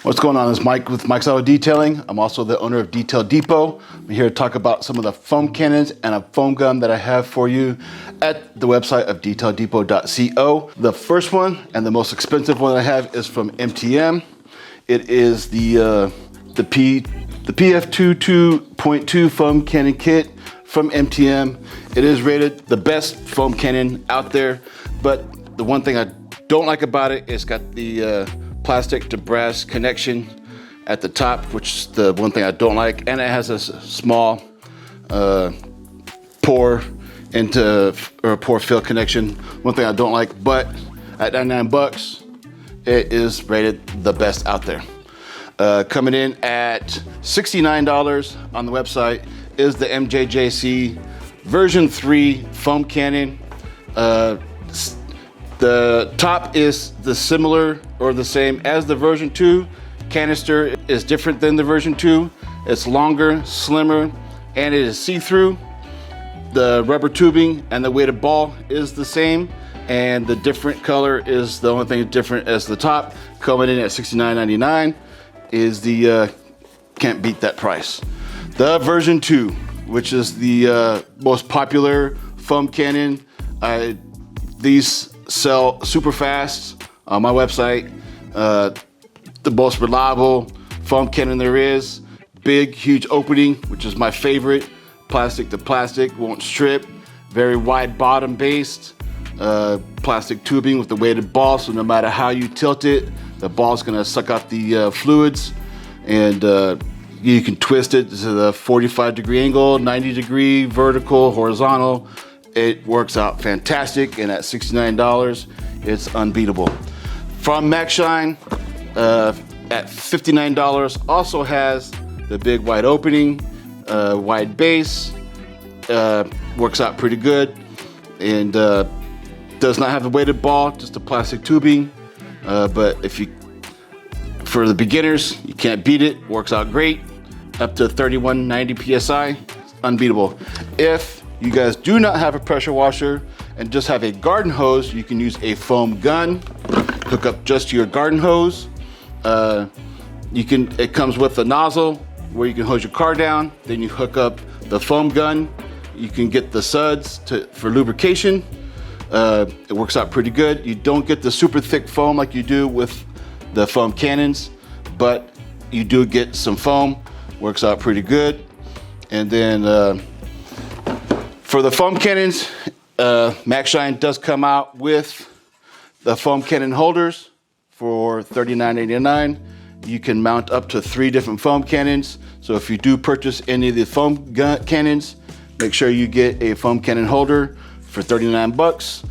What's going on? It's Mike with Mike's Auto Detailing. I'm also the owner of Detail Depot. I'm here to talk about some of the foam cannons and a foam gun that I have for you at the website of detaildepot.co. The first one and the most expensive one that I have is from MTM. It is the PF22.2 foam cannon kit from MTM. It is rated the best foam cannon out there, but the one thing I don't like about it is got the plastic to brass connection at the top, which is the one thing I don't like, and it has a small pour fill connection. One thing I don't like, but at $99, it is rated the best out there. Coming in at $69 on the website is the MJJC version 3 foam cannon. The top is the similar or the same as the version 2. Canister is different than the version 2. It's longer, slimmer, and it is see-through. The rubber tubing and the weighted ball is the same, and the different color is the only thing different as the top. Coming in at $69.99 is the, can't beat that price. The version 2, which is the most popular foam cannon. These sell super fast on my website. The most reliable foam cannon there is. Big, huge opening, which is my favorite. Plastic to plastic, won't strip. Very wide bottom based. Plastic tubing with the weighted ball, so no matter how you tilt it, the ball's gonna suck out the fluids. And you can twist it to the 45-degree angle, 90-degree, vertical, horizontal. It works out fantastic, and at $69, it's unbeatable. From MaxShine, at $59, also has the big wide opening, wide base, works out pretty good, and does not have the weighted ball, just a plastic tubing. But for the beginners, you can't beat it. Works out great, up to 3190 PSI, unbeatable. If you guys do not have a pressure washer and just have a garden hose, you can use a foam gun. Hook up just your garden hose. It comes with a nozzle where you can hose your car down. Then you hook up the foam gun. You can get the suds for lubrication. It works out pretty good. You don't get the super thick foam like you do with the foam cannons, but you do get some foam. Works out pretty good. And then for the foam cannons, MaxShine does come out with the foam cannon holders for $39.89. You can mount up to 3 different foam cannons. So if you do purchase any of the foam cannons, make sure you get a foam cannon holder for $39.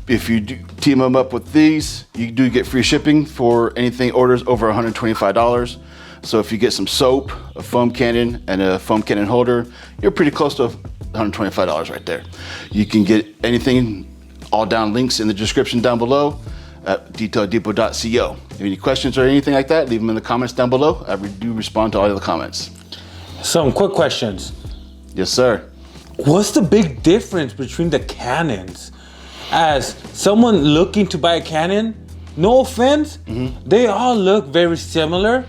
If you do team them up with these, you do get free shipping for anything orders over $125. So if you get some soap, a foam cannon, and a foam cannon holder, you're pretty close to $125 right there. You can get anything, all down links in the description down below at detaildepot.co. If you have any questions or anything like that, leave them in the comments down below. I do respond to all of the comments. Some quick questions. Yes, sir. What's the big difference between the cannons? As someone looking to buy a cannon, no offense, they all look very similar.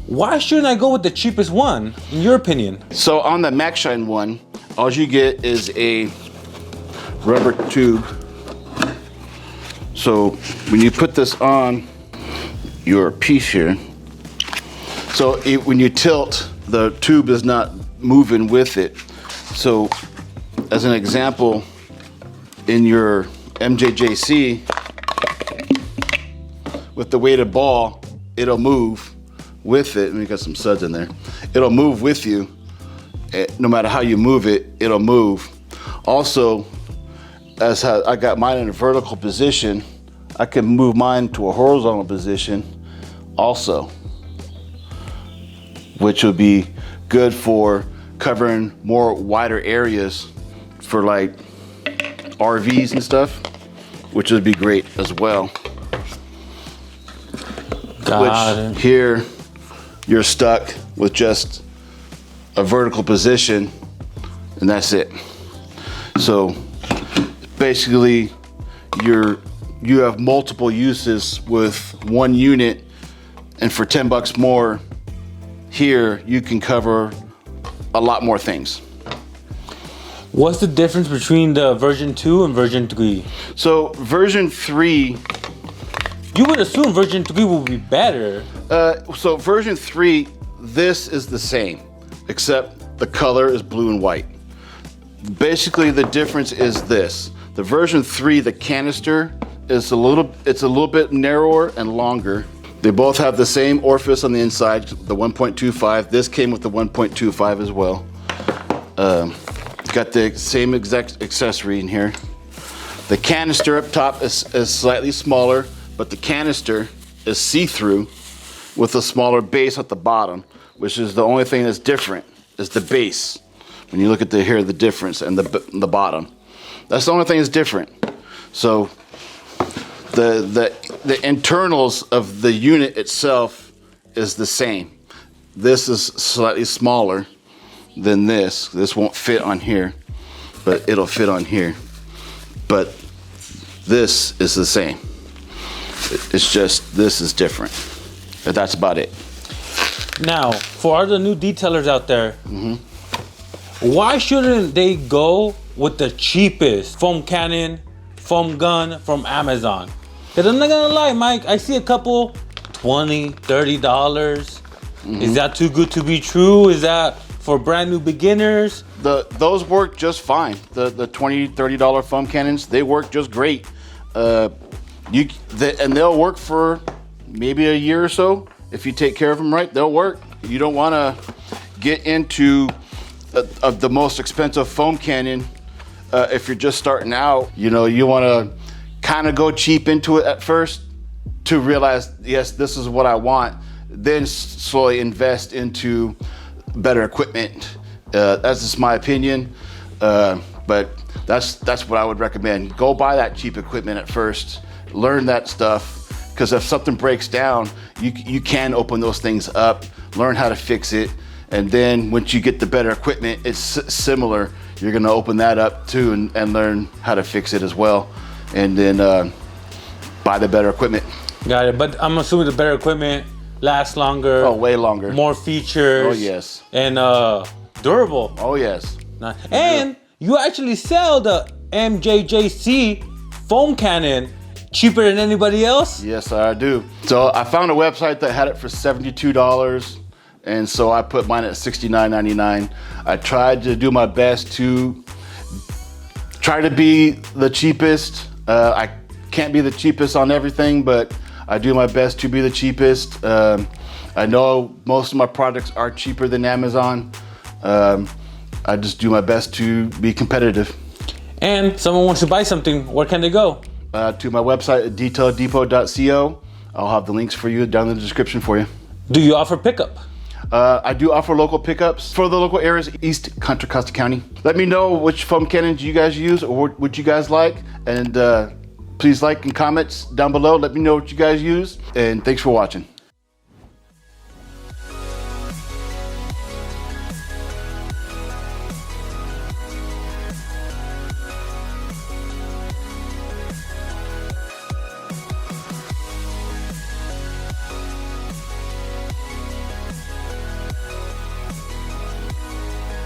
Why shouldn't I go with the cheapest one, in your opinion? So on the MaxShine one, all you get is a rubber tube. So when you put this on your piece here, so when you tilt, the tube is not moving with it. So as an example, in your MJJC, with the weighted ball, it'll move with it. And we got some suds in there. It'll move with you. No matter how you move it, it'll move. Also, as I got mine in a vertical position, I can move mine to a horizontal position also, which would be good for covering more wider areas for like RVs and stuff, which would be great as well. Which here you're stuck with just a vertical position and that's it. So basically you have multiple uses with one unit And for 10 bucks more here, you can cover a lot more things. What's the difference between the version 2 and version 3? So version 3, You would assume version 3 will be better. so version 3, this is the same, except the color is blue and white. Basically, the difference is this. The version 3, the canister is a little bit narrower and longer. They both have the same orifice on the inside, the 1.25. This came with the 1.25 as well. Got the same exact accessory in here. The canister up top is slightly smaller, but the canister is see-through with a smaller base at the bottom, which is the only thing that's different, is the base. When you look at the difference and the bottom. That's the only thing that's different. So the internals of the unit itself is the same. This is slightly smaller than this. This won't fit on here, but it'll fit on here. But this is the same. It's just, this is different. But that's about it. Now, for all the new detailers out there, why shouldn't they go with the cheapest foam cannon, foam gun from Amazon? Because I'm not gonna lie, Mike, I see a couple $20, $30. Is that too good to be true? Is that for brand new beginners? Those work just fine. The $20, $30 foam cannons, they work just great. And they'll work for maybe a year or so. If you take care of them right, they'll work. You don't want to get into the most expensive foam cannon if you're just starting out. You know, you want to kind of go cheap into it at first to realize, yes, this is what I want. Then slowly invest into better equipment. That's just my opinion, but that's what I would recommend. Go buy that cheap equipment at first. Learn that stuff, because if something breaks down, you can open those things up, learn how to fix it, and then once you get the better equipment, it's similar. You're gonna open that up too and learn how to fix it as well, and then buy the better equipment. Got it, but I'm assuming the better equipment lasts longer. Oh, way longer. More features. Oh, yes. And durable. Oh, yes. And you actually sell the MJJC foam cannon cheaper than anybody else? Yes, I do. So I found a website that had it for $72, and so I put mine at $69.99. I tried to do my best to try to be the cheapest. I can't be the cheapest on everything, but I do my best to be the cheapest. I know most of my products are cheaper than Amazon. I just do my best to be competitive. And someone wants to buy something, where can they go? To my website at detailedepot.co. I'll have the links for you down in the description for you. Do you offer pickup? I do offer local pickups for the local areas, East Contra Costa County. Let me know which foam cannons you guys use or what you guys like, and please like and comments down below. Let me know what you guys use, and thanks for watching.